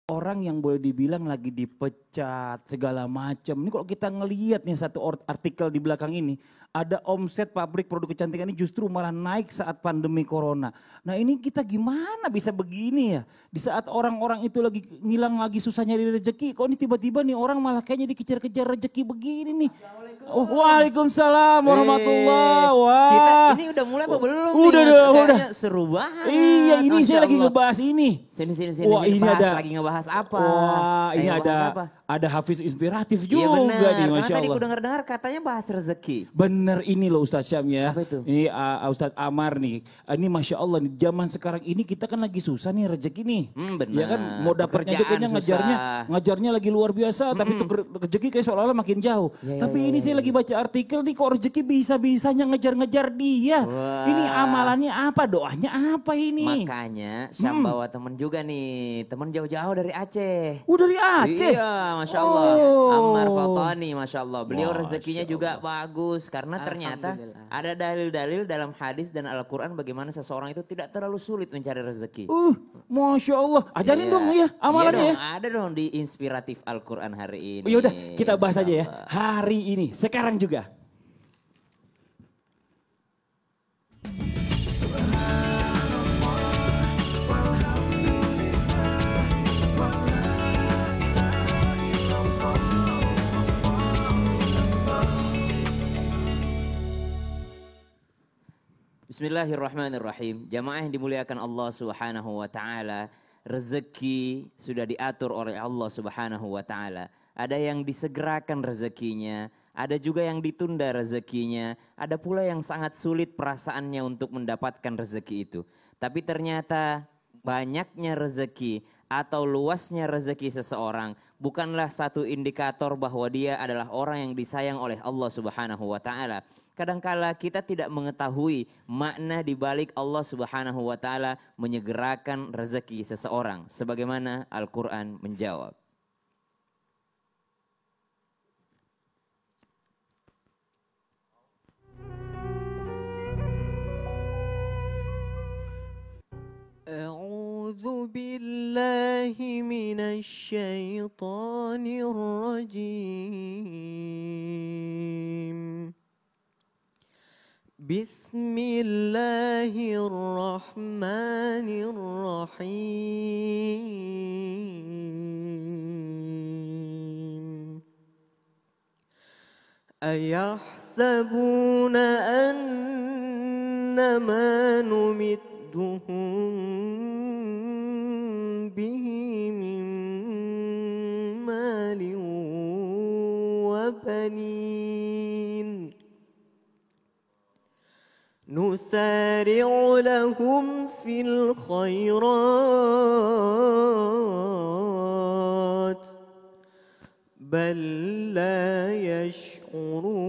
orang yang boleh dibilang lagi dipecat segala macam. Ini kalau kita ngelihat nih satu artikel di belakang ini, ada omset pabrik produk kecantikan ini justru malah naik saat pandemi corona. Nah ini kita gimana bisa begini ya? Di saat orang-orang itu lagi ngilang lagi susah nyari rezeki, kok ini tiba-tiba nih orang malah kayaknya dikejar-kejar rezeki begini nih. Oh, waalaikumsalam warahmatullahi wabarakatuh. Kita ini udah mulai apa belum Udah nih? dong, Kayaknya seru banget. Iya, ini Masya saya lagi Allah. ngebahas ini. Sini. Wah, ini Bahas, ada lagi ngebahas apa? Wah, ini Lagi ngebahas apa? ada Hafiz inspiratif Iya juga benar, nih, karena Masya tadi Allah. aku dengar katanya bahas rezeki. Bener ini loh Ustadz Syam ya. Apa itu? Ini Ustadz Amar nih. Ini Masya Allah nih, zaman sekarang ini kita kan lagi susah nih rezeki nih. Benar. Ya kan mau dapatnya aja kayaknya ngajarnya lagi luar biasa. Tapi tuh rezeki kayak seolah-olah makin jauh. Tapi ini saya lagi baca artikel nih kok rezeki bisa-bisanya ngejar-ngejar dia. Wah. Ini amalannya apa, doanya apa ini? Makanya Syam bawa temen juga nih, temen jauh-jauh dari Aceh. Dari Aceh? Iya, Masya Allah. Ammar Fatani, Masya Allah. Beliau rezekinya juga bagus karena ternyata ada dalil-dalil dalam hadis dan Al-Quran bagaimana seseorang itu tidak terlalu sulit mencari rezeki. Masya Allah. Ajarin dong ya amalannya ya. Ada dong di Inspiratif Al-Quran hari ini. Yaudah kita bahas aja ya. Hari ini, sekarang juga. Bismillahirrahmanirrahim. Jamaah yang dimuliakan Allah Subhanahu wa taala, rezeki sudah diatur oleh Allah Subhanahu wa taala. Ada yang disegerakan rezekinya, ada juga yang ditunda rezekinya, ada pula yang sangat sulit perasaannya untuk mendapatkan rezeki itu. Tapi ternyata banyaknya rezeki atau luasnya rezeki seseorang bukanlah satu indikator bahwa dia adalah orang yang disayang oleh Allah Subhanahu wa taala. Kadangkala kita tidak mengetahui makna di balik Allah Subhanahu wa taala menyegerakan rezeki seseorang sebagaimana Al-Qur'an menjawab. أعوذ بالله من الشيطان الرجيم بسم الله الرحمن الرحيم أيحسبون أنما نمدهم به من مال وبنين نسارع لهم في الخيرات بل لا يشعرون.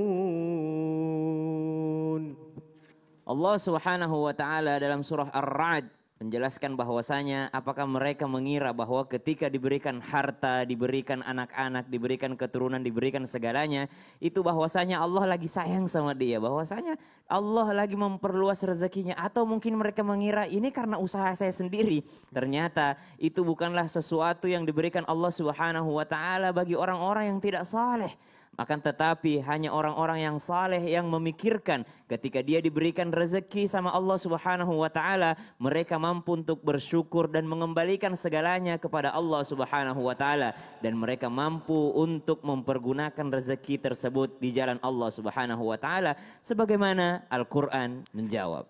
Allah Subhanahu wa taala dalam surah Ar-Ra'd menjelaskan bahwasanya apakah mereka mengira bahwa ketika diberikan harta, diberikan anak-anak, diberikan keturunan, diberikan segalanya, itu bahwasanya Allah lagi sayang sama dia, bahwasanya Allah lagi memperluas rezekinya, atau mungkin mereka mengira ini karena usaha saya sendiri. Ternyata itu bukanlah sesuatu yang diberikan Allah Subhanahu wa taala bagi orang-orang yang tidak saleh. Akan tetapi hanya orang-orang yang saleh yang memikirkan ketika dia diberikan rezeki sama Allah Subhanahu wa taala, mereka mampu untuk bersyukur dan mengembalikan segalanya kepada Allah Subhanahu wa taala, dan mereka mampu untuk mempergunakan rezeki tersebut di jalan Allah Subhanahu wa taala sebagaimana Al-Qur'an menjawab.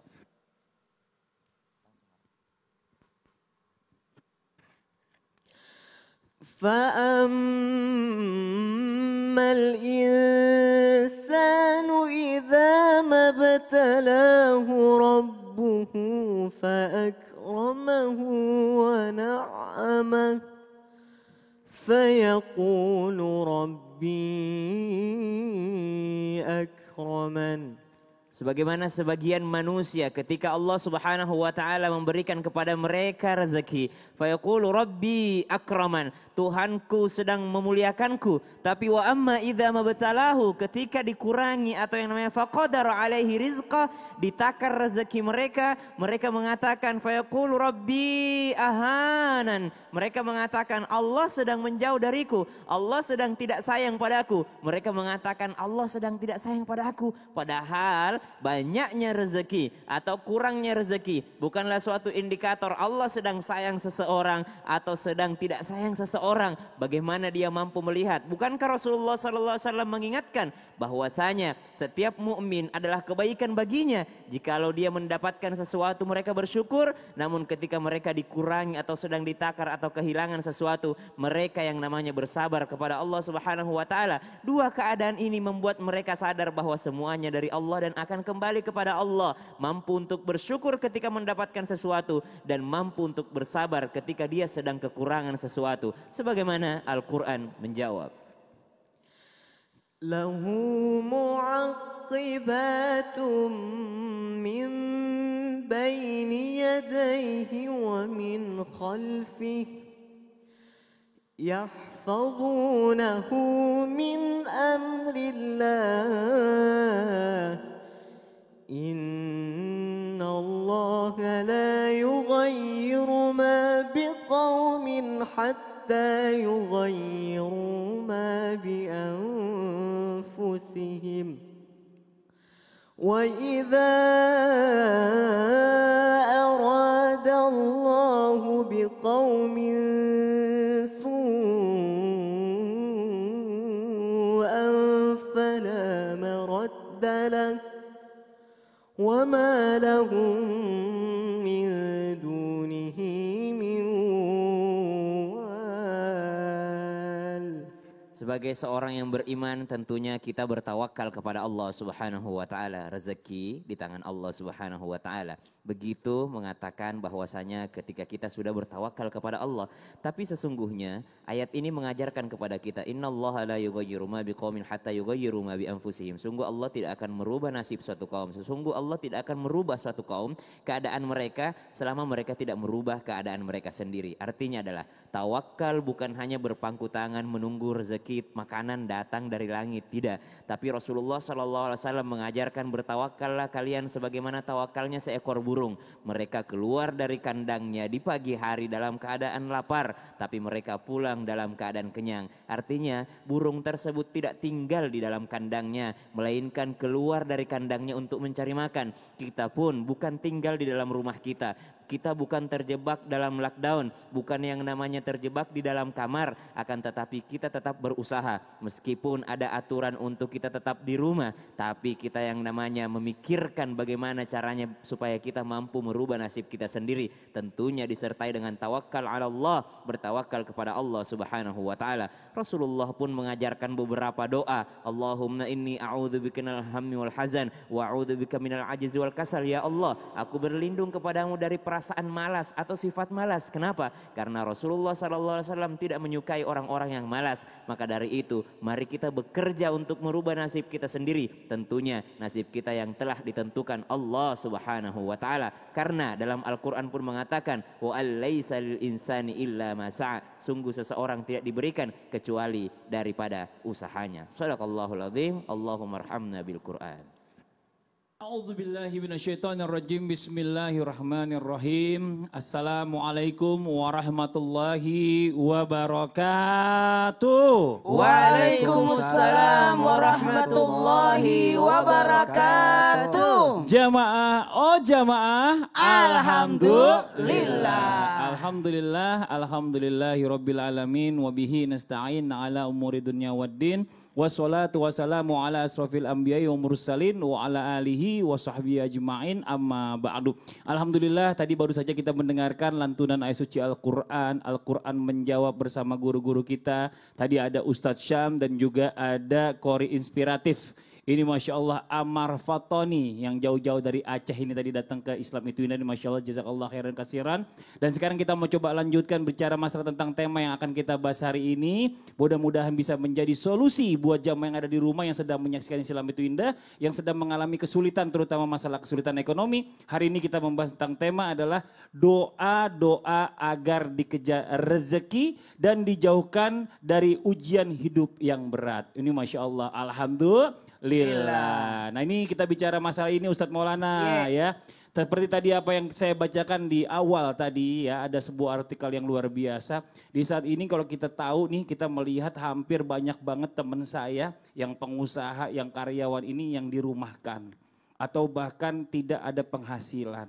فأما الإنسان إذا ما ابتلاه ربه فأكرمه ونعمه فيقول ربي أكرمن Sebagaimana sebagian manusia ketika Allah Subhanahu wa taala memberikan kepada mereka rezeki, fayaqulu rabbi akraman, Tuhanku sedang memuliakanku, tapi wa amma idza mabtalahu, ketika dikurangi atau yang namanya faqadara alaihi rizqa, ditakar rezeki mereka, mereka mengatakan fayaqulu rabbi ahanan, mereka mengatakan Allah sedang menjauh dariku, Allah sedang tidak sayang padaku. Mereka mengatakan Allah sedang tidak sayang padaku, padahal banyaknya rezeki atau kurangnya rezeki bukanlah suatu indikator Allah sedang sayang seseorang atau sedang tidak sayang seseorang. Bagaimana dia mampu melihat? Bukankah Rasulullah SAW mengingatkan bahwasanya setiap mukmin adalah kebaikan baginya jikalau dia mendapatkan sesuatu mereka bersyukur, namun ketika mereka dikurangi atau sedang ditakar atau kehilangan sesuatu, mereka yang namanya bersabar kepada Allah Subhanahu wa taala. Dua keadaan ini membuat mereka sadar bahwa semuanya dari Allah dan akan kembali kepada Allah, mampu untuk bersyukur ketika mendapatkan sesuatu dan mampu untuk bersabar ketika dia sedang kekurangan sesuatu, sebagaimana Al-Qur'an menjawab. Lahu mu'aqibatun min baini yadayhi wa min khalfihi yahfazunahu min amrillah. Inna Allah la yughayyiru ma biqawmin hatta yughayyiru ma bi anfusihim. Wa idza arada Allah biqawmin su'an fala maradda lahu وما لهم من دونه من وال. Sebagai seorang yang beriman tentunya kita bertawakal kepada Allah Subhanahu wa taala. Rezeki di tangan Allah Subhanahu wa taala. Begitu mengatakan bahwasanya ketika kita sudah bertawakal kepada Allah, tapi sesungguhnya ayat ini mengajarkan kepada kita, innallaha la yughayyiru ma biqaumin hatta yughayyiru ma bi anfusihim. Sungguh Allah tidak akan merubah nasib suatu kaum. Sesungguh Allah tidak akan merubah suatu kaum keadaan mereka selama mereka tidak merubah keadaan mereka sendiri. Artinya adalah tawakal bukan hanya berpangku tangan menunggu rezeki makanan datang dari langit, tidak. Tapi Rasulullah SAW mengajarkan bertawakallah kalian sebagaimana tawakalnya seekor burung. Mereka keluar dari kandangnya di pagi hari dalam keadaan lapar, tapi mereka pulang dalam keadaan kenyang. Artinya burung tersebut tidak tinggal di dalam kandangnya, melainkan keluar dari kandangnya untuk mencari makan. Kita pun bukan tinggal di dalam rumah kita. Kita bukan terjebak dalam lockdown, bukan yang namanya terjebak di dalam kamar, akan tetapi kita tetap berusaha. Meskipun ada aturan untuk kita tetap di rumah, tapi kita yang namanya memikirkan bagaimana caranya supaya kita mampu merubah nasib kita sendiri. Tentunya disertai dengan tawakal ala Allah, bertawakal kepada Allah Subhanahu wa taala. Rasulullah pun mengajarkan beberapa doa. Allahumma inni a'udzubika minal hammi wal hazan wa a'udzubika minal ajzi wal kasal. Ya Allah, aku berlindung kepadamu dari perasaan malas atau sifat malas. Kenapa? Karena Rasulullah SAW tidak menyukai orang-orang yang malas. Maka dari itu, mari kita bekerja untuk merubah nasib kita sendiri. Tentunya nasib kita yang telah ditentukan Allah Subhanahu wa taala. Karena dalam Al-Qur'an pun mengatakan, wa allaisa lil insani illa ma sa'a. Sungguh seseorang tidak diberikan kecuali daripada usahanya. Shadaqallahul azim. Allahumma arhamna bil Qur'an. A'udzubillahi minasyaitonirrajim. Bismillahirrahmanirrahim. Assalamualaikum warahmatullahi wabarakatuh. Waalaikumsalam warahmatullahi wabarakatuh. Jamaah, oh jamaah, Alhamdulillah. Alhamdulillahi rabbil alamin. Wabihi nasta'in ala umuri dunya waddin. Wassalatu wassalamu ala asrafil anbiya'i wa mursalin wa ala alihi wa sahbihi ajma'in, amma ba'du. Alhamdulillah, tadi baru saja kita mendengarkan lantunan ayat suci Al-Quran. Al-Quran menjawab bersama guru-guru kita. Tadi ada Ustadz Syam dan juga ada Qori Inspiratif. Ini Masya Allah Amar Fatoni yang jauh-jauh dari Aceh ini tadi datang ke Islam Itu Indah. Ini Masya Allah jazakallah khairan kasiran. Dan sekarang kita mau coba lanjutkan bicara masalah tentang tema yang akan kita bahas hari ini. Mudah-mudahan bisa menjadi solusi buat jamaah yang ada di rumah yang sedang menyaksikan Islam Itu Indah. Yang sedang mengalami kesulitan terutama masalah kesulitan ekonomi. Hari ini kita membahas tentang tema adalah doa-doa agar dikejar rezeki dan dijauhkan dari ujian hidup yang berat. Ini Masya Allah Alhamdulillah. Nah ini kita bicara masalah ini Ustadz Maulana ya. Seperti tadi apa yang saya bacakan di awal tadi ya, ada sebuah artikel yang luar biasa. Di saat ini kalau kita tahu nih, kita melihat hampir banyak banget teman saya yang pengusaha, yang karyawan ini yang dirumahkan. Atau bahkan tidak ada penghasilan.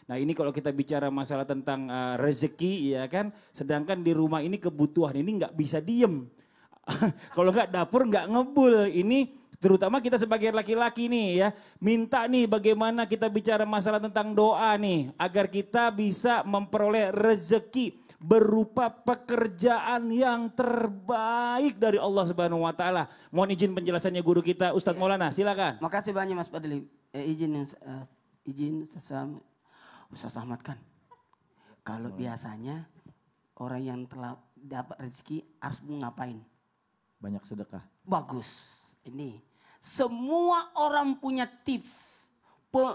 Nah ini kalau kita bicara masalah tentang rezeki ya kan, sedangkan di rumah ini kebutuhan ini nggak bisa diem. Kalau nggak dapur nggak ngebul. Ini terutama kita sebagai laki-laki nih ya, minta nih bagaimana kita bicara masalah tentang doa nih, agar kita bisa memperoleh rezeki berupa pekerjaan yang terbaik dari Allah Subhanahu wa taala. Mohon izin penjelasannya guru kita Ustadz Maulana, silakan. Makasih banyak Mas Fadli. Izin Ustaz Ahmad kan. Kalau biasanya orang yang telah dapat rezeki harus ngapain? Banyak sedekah. Bagus. Ini semua orang punya tips,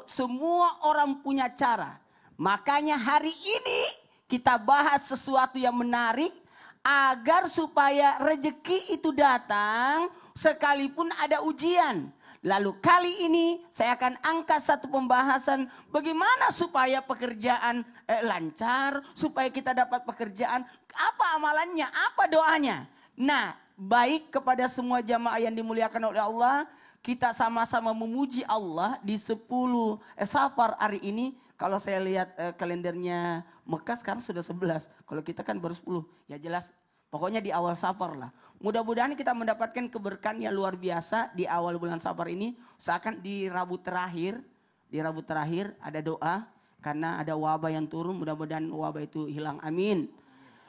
semua orang punya cara. Makanya hari ini kita bahas sesuatu yang menarik agar supaya rezeki itu datang sekalipun ada ujian. Lalu kali ini saya akan angkat satu pembahasan bagaimana supaya pekerjaan lancar, supaya kita dapat pekerjaan, apa amalannya, apa doanya. Nah, baik kepada semua jamaah yang dimuliakan oleh Allah, kita sama-sama memuji Allah di 10 Safar hari ini. Kalau saya lihat kalendernya Mekah sekarang sudah 11. Kalau kita kan baru 10. Ya jelas pokoknya di awal Safar lah. Mudah-mudahan kita mendapatkan keberkahan yang luar biasa di awal bulan Safar ini. Seakan di Rabu terakhir ada doa karena ada wabah yang turun. Mudah-mudahan wabah itu hilang. Amin.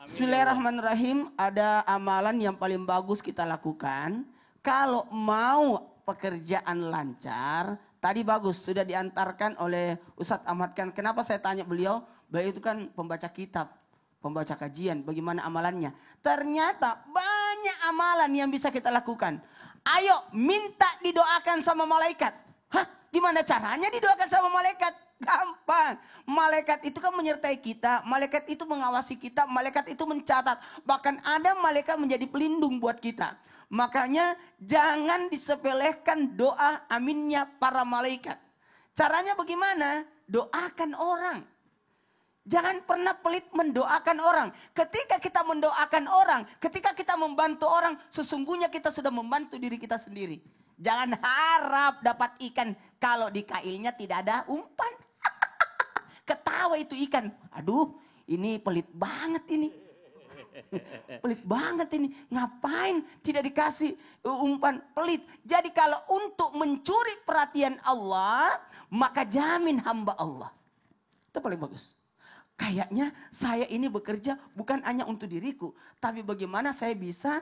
Bismillahirrahmanirrahim. Ada amalan yang paling bagus kita lakukan. Kalau mau pekerjaan lancar, tadi bagus sudah diantarkan oleh Ustadz Ahmad kan. Kenapa saya tanya beliau? Beliau itu kan pembaca kitab, pembaca kajian. Bagaimana amalannya? Ternyata banyak amalan yang bisa kita lakukan. Ayo minta didoakan sama malaikat. Hah? Gimana caranya didoakan sama malaikat? Gampang. Malaikat itu kan menyertai kita, malaikat itu mengawasi kita, malaikat itu mencatat. Bahkan ada malaikat menjadi pelindung buat kita. Makanya jangan disepelekan doa aminnya para malaikat. Caranya bagaimana? Doakan orang. Jangan pernah pelit mendoakan orang. Ketika kita mendoakan orang, ketika kita membantu orang, sesungguhnya kita sudah membantu diri kita sendiri. Jangan harap dapat ikan kalau di kailnya tidak ada umpan. Ketawa itu ikan. Aduh, ini pelit banget ini. Pelit banget ini. Ngapain tidak dikasih umpan? Pelit. Jadi kalau untuk mencuri perhatian Allah, maka jamin hamba Allah. Itu paling bagus. Kayaknya saya ini bekerja bukan hanya untuk diriku. Tapi bagaimana saya bisa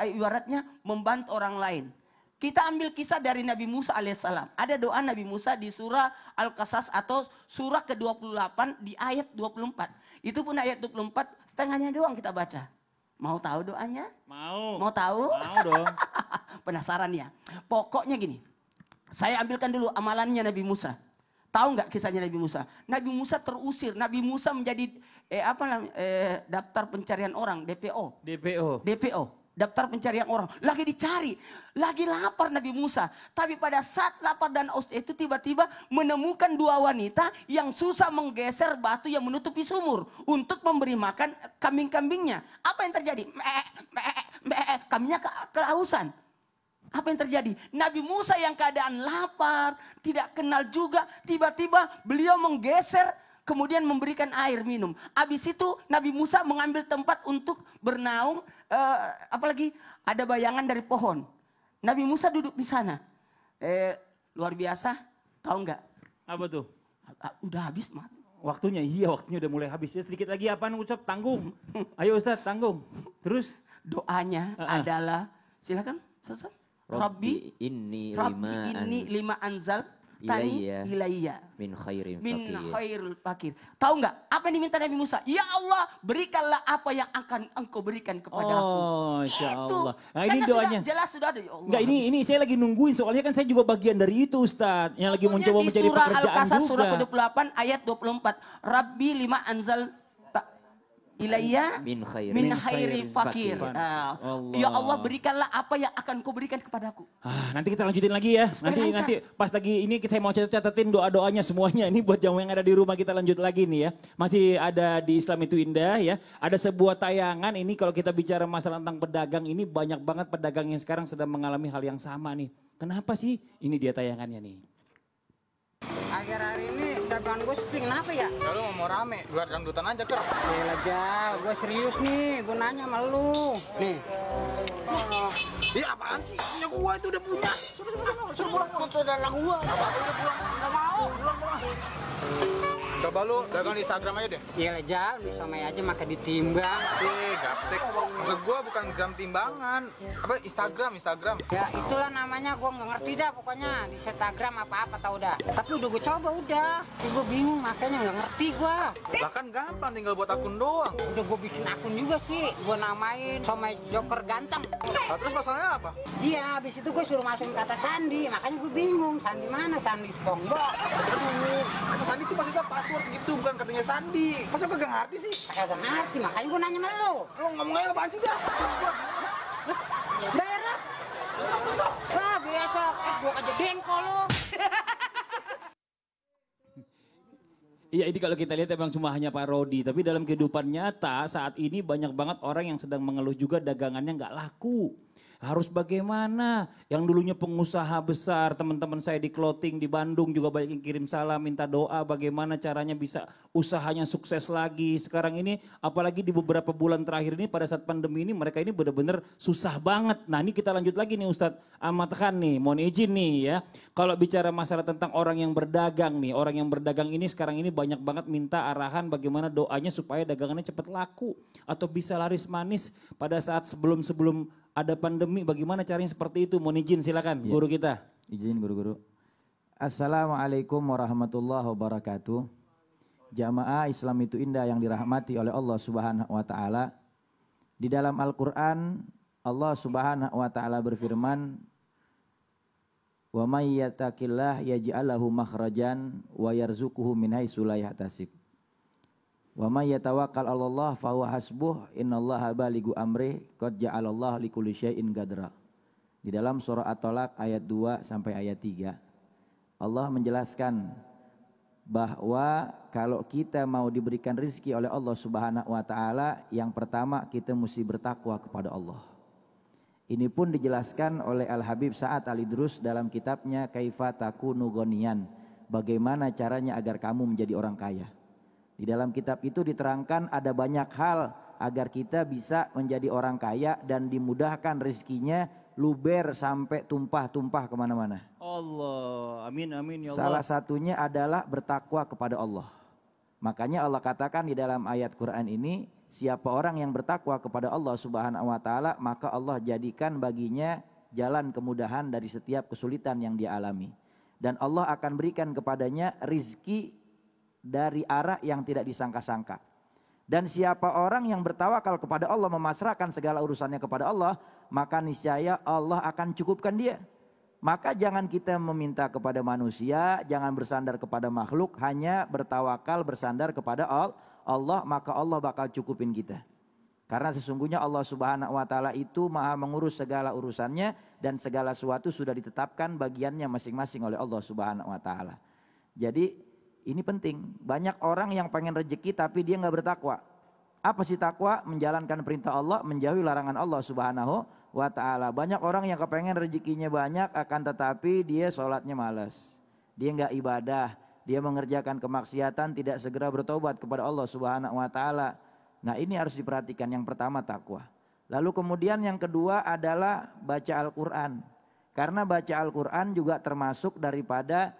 ibaratnya membantu orang lain. Kita ambil kisah dari Nabi Musa alaihissalam. Ada doa Nabi Musa di surah Al-Qasas atau surah ke-28 di ayat 24. Itu pun ayat 24 setengahnya doang kita baca. Mau tahu doanya? Mau. Mau tahu? Mau dong. Penasaran ya? Pokoknya gini. Saya ambilkan dulu amalannya Nabi Musa. Tahu nggak kisahnya Nabi Musa? Nabi Musa terusir. Nabi Musa menjadi daftar pencarian orang, DPO. DPO. Daftar pencarian orang. Lagi dicari. Lagi lapar Nabi Musa. Tapi pada saat lapar dan haus itu tiba-tiba menemukan dua wanita yang susah menggeser batu yang menutupi sumur. Untuk memberi makan kambing-kambingnya. Apa yang terjadi? Kambingnya kehausan. Apa yang terjadi? Nabi Musa yang keadaan lapar, tidak kenal juga. Tiba-tiba beliau menggeser, kemudian memberikan air minum. Habis itu Nabi Musa mengambil tempat untuk bernaung. Apalagi ada bayangan dari pohon. Nabi Musa duduk di sana. Luar biasa. Tahu nggak? Apa tuh? Udah habis mati. Waktunya, iya waktunya udah mulai habis. Ya, sedikit lagi apaan Ustaz? Tanggung. Ayo Ustaz, tanggung. Terus? Doanya adalah, silakan Ustaz. Rabbi inni lima anzal tani ilayya min khairin min faqir. khairul fakir. Tahu nggak apa yang diminta Nabi Musa? Ya Allah, berikanlah apa yang akan Engkau berikan kepada aku. Oh, Insya Allah. Nah, ini Karena doanya. sudah jelas sudah ada ya Allah. Enggak, ini saya lagi nungguin soalnya kan saya juga bagian dari itu Ustaz. Yang lagi mencoba Di mencari surah pekerjaan Al-Qasas juga. surah ke-28 ayat 24. Rabbi lima anzal ilayya Min khairin min khairi fakir. fakir. Nah, Allah. ya Allah, berikanlah apa yang akan Kau berikan kepadaku. Nanti kita lanjutin lagi ya. Nanti pas lagi ini saya mau catatin doa-doanya semuanya. Ini buat jamaah yang ada di rumah kita lanjut lagi nih ya. Masih ada di Islam itu Indah ya. Ada sebuah tayangan ini kalau kita bicara masalah tentang pedagang ini banyak banget pedagang yang sekarang sedang mengalami hal yang sama nih. Kenapa sih? Ini dia tayangannya nih. Akhir-akhir ini dagangan gue sepi, kenapa ya? Ya lu mau rame, luar dangdutan aja Ker. Gila Jal, gue serius nih, gue nanya sama lu. Nih. Ih apaan sih? Punya gua itu udah punya. Suruh pulang. Itu adalah gua. Gak mau. Coba lu dagang di Instagram aja deh. Gila Jal, di somai aja makan ditimbang. Gaptek. Maksud gua bukan gram timbangan. Apa Instagram. Ya itulah namanya, gue gak ngerti dah pokoknya. Di Instagram apa-apa tau dah. Tapi udah gue coba udah. Tapi gue bingung makanya gak ngerti gue. Lah kan gampang tinggal buat akun doang. Udah gue bikin akun juga sih. Gue namain somai Joker ganteng. Lah terus masalahnya apa? Iya, habis itu gue suruh masukin kata Sandi. Makanya gue bingung, Sandi mana? Sandi SpongeBob. Aduh, kata Sandi itu maksudnya password gitu, bukan katanya Sandi. Masa gua gak ngerti sih? Kagak ngerti, makanya gue nanya sama lu. Lu ngomongnya apaan sih dah? Bayar lah. Wah, besok gue aja bengkol lu. Iya, ini kalau kita lihat emang cuma hanya parodi. Tapi dalam kehidupan nyata saat ini banyak banget orang yang sedang mengeluh juga dagangannya nggak laku. Harus bagaimana? Yang dulunya pengusaha besar, teman-teman saya di clothing di Bandung juga banyak yang kirim salam, minta doa bagaimana caranya bisa usahanya sukses lagi. Sekarang ini apalagi di beberapa bulan terakhir ini pada saat pandemi ini mereka ini benar-benar susah banget. Nah ini kita lanjut lagi nih Ustadz Ahmad Khan nih, mohon izin nih ya. Kalau bicara masalah tentang orang yang berdagang nih, orang yang berdagang ini sekarang ini banyak banget minta arahan bagaimana doanya supaya dagangannya cepat laku. Atau bisa laris manis pada saat sebelum ada pandemi, bagaimana caranya seperti itu? Mohon izin silakan guru kita. Izin guru-guru. Assalamualaikum warahmatullahi wabarakatuh. Jamaah Islam itu Indah yang dirahmati oleh Allah Subhanahu wa taala. Di dalam Al-Qur'an Allah Subhanahu wa taala berfirman, "Wa may yattaqillah yaj'al lahu makhrajan wa yarzuquhu min haitsu la yahtasib. Wa may yatawakkal 'alallah fa huwa hasbuh, innallaha balighu amri, qad ja'alallahu likulli syai'in qadra." Di dalam surah At-Tolaq ayat 2 sampai ayat 3 Allah menjelaskan bahwa kalau kita mau diberikan rizki oleh Allah Subhanahu wa taala, yang pertama kita mesti bertakwa kepada Allah. Ini pun dijelaskan oleh Al-Habib Sa'ad Al-Idrus dalam kitabnya Kaifa Takunu Ghaniyan, bagaimana caranya agar kamu menjadi orang kaya. Di dalam kitab itu diterangkan ada banyak hal agar kita bisa menjadi orang kaya dan dimudahkan rezekinya luber sampai tumpah-tumpah kemana-mana. Allah, amin amin ya Allah. Salah satunya adalah bertakwa kepada Allah. Makanya Allah katakan di dalam ayat Quran ini, siapa orang yang bertakwa kepada Allah Subhanahu wa taala, maka Allah jadikan baginya jalan kemudahan dari setiap kesulitan yang dia alami. Dan Allah akan berikan kepadanya rizki dari arah yang tidak disangka-sangka. Dan siapa orang yang bertawakal kepada Allah, memasrahkan segala urusannya kepada Allah, maka niscaya Allah akan cukupkan dia. Maka jangan kita meminta kepada manusia, jangan bersandar kepada makhluk, hanya bertawakal bersandar kepada Allah, maka Allah bakal cukupin kita. Karena sesungguhnya Allah Subhanahu wa taala itu Maha mengurus segala urusannya dan segala sesuatu sudah ditetapkan bagiannya masing-masing oleh Allah Subhanahu wa taala. Jadi ini penting. Banyak orang yang pengen rezeki tapi dia nggak bertakwa. Apa sih takwa? Menjalankan perintah Allah, menjauhi larangan Allah Subhanahu wa taala. Banyak orang yang kepengen rezekinya banyak akan tetapi dia sholatnya malas. Dia nggak ibadah, dia mengerjakan kemaksiatan, tidak segera bertobat kepada Allah Subhanahu wa taala. Nah, ini harus diperhatikan. Yang pertama takwa. Lalu kemudian yang kedua adalah baca Al-Qur'an. Karena baca Al-Qur'an juga termasuk daripada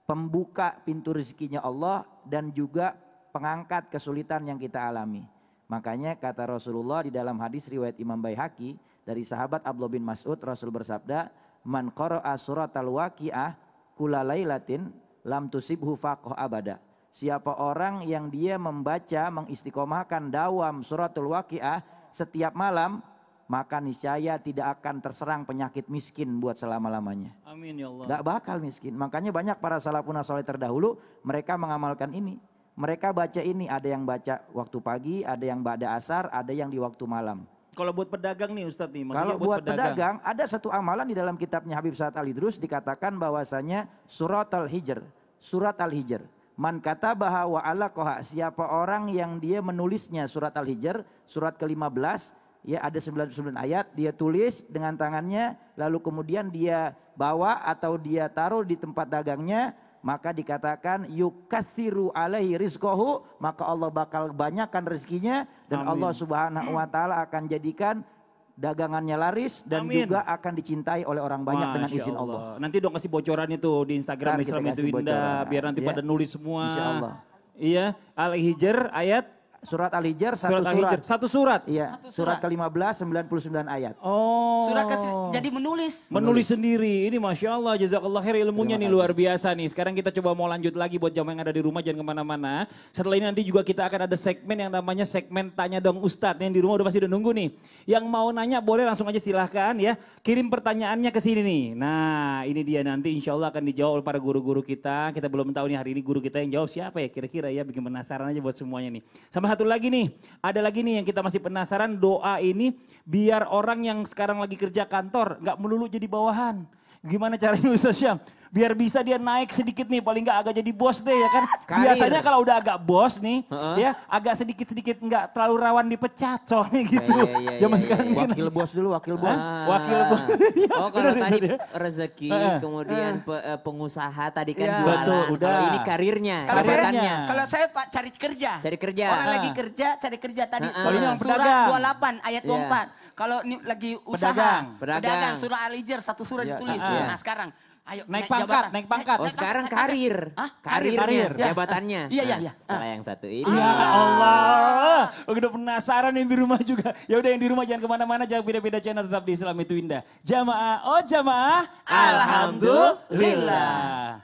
pembuka pintu rezekinya Allah dan juga pengangkat kesulitan yang kita alami. Makanya kata Rasulullah di dalam hadis riwayat Imam Baihaqi dari sahabat Abdullah bin Mas'ud, Rasul bersabda, man qara'a suratal waqi'ah kulalailatin lam tusibhu faqah abada. Siapa orang yang dia membaca mengistiqomahkan dawam suratul waqi'ah setiap malam, maka niscaya tidak akan terserang penyakit miskin buat selama-lamanya. Amin ya Allah. Gak bakal miskin. Makanya banyak para salafun saleh terdahulu mereka mengamalkan ini. Mereka baca ini, ada yang baca waktu pagi, ada yang ba'da asar, ada yang di waktu malam. Kalau buat pedagang nih Ustadz nih, maksudnya Kalau buat pedagang, ada satu amalan di dalam kitabnya Habib Sa'ad Al-Idrus dikatakan bahwasanya surat Al-Hijr. Surat Al-Hijr. Man katabaha wa alaqaha, siapa orang yang dia menulisnya surat Al-Hijr, surat ke-15, ya ada 99 ayat, dia tulis dengan tangannya, lalu kemudian dia bawa atau dia taruh di tempat dagangnya, maka dikatakan yukatsiru alaihi rizqahu, maka Allah bakal banyakkan rezekinya dan Amin. Allah Subhanahu wa taala akan jadikan dagangannya laris dan Amin. juga akan dicintai oleh orang banyak dengan Masya izin Allah. Nanti dong kasih bocoran itu di Instagram Ntar kita Islam itu kasih Indah, bocoran, biar nanti ya. pada nulis semua. Insya Allah. Iya, Al-Hijr ayat Surat Al-Hijr satu surat surat. Al-Hijr satu surat. Iya, Satu surat surat. ke-15 99 ayat. Oh. Surat jadi menulis. Menulis sendiri. Ini Masya Allah, jazakallah khair ilmunya nih Terima kasih. luar biasa nih. Sekarang kita coba mau lanjut lagi buat jamaah yang ada di rumah, jangan kemana-mana. Setelah ini nanti juga kita akan ada segmen yang namanya segmen Tanya Dong Ustadz. Yang di rumah udah pasti udah nunggu nih. Yang mau nanya boleh langsung aja silahkan ya. Kirim pertanyaannya ke sini nih. Nah ini dia nanti insya Allah akan dijawab oleh para guru-guru kita. Kita belum tahu nih hari ini guru kita yang jawab siapa ya kira-kira ya. Bikin penasaran aja buat semuanya nih. Sama satu lagi nih. Ada lagi nih yang kita masih penasaran, doa ini biar orang yang sekarang lagi kerja kantor nggak melulu jadi bawahan. Gimana caranya Ustaz Syam? Biar bisa dia naik sedikit nih, paling nggak agak jadi bos deh ya kan. Karir. Biasanya kalau udah agak bos nih, ya agak sedikit-sedikit nggak terlalu rawan dipecat soalnya gitu. Iya, Zaman iya, sekarang iya. kan. Wakil bos dulu, wakil bos. Wakil bos. Ya, Oh kalau benar, tadi Ustaz, ya. rezeki, kemudian pengusaha tadi kan Ya. jualan. Betul, udah. Kalau ini karirnya, Kalau saya, jabatannya. kalau saya Pak cari kerja. Cari kerja. Orang lagi kerja, cari kerja tadi. Kalau ini yang Surah pedagang. 28 ayat 24. Kalau ini lagi usaha, Pedagang. surah Al-Hijr satu surah Ya, ditulis. iya. Nah sekarang, ayo Naik pangkat, naik pangkat. Oh sekarang karir, Hah? karirnya, Karir. jabatannya. Iya, iya, Nah, iya. Setelah yang satu ini. Ya Allah, udah penasaran yang di rumah juga. Ya udah yang di rumah jangan kemana-mana, jangan beda-beda channel, tetap di Islam itu Indah. Jamaah, oh jamaah, Alhamdulillah.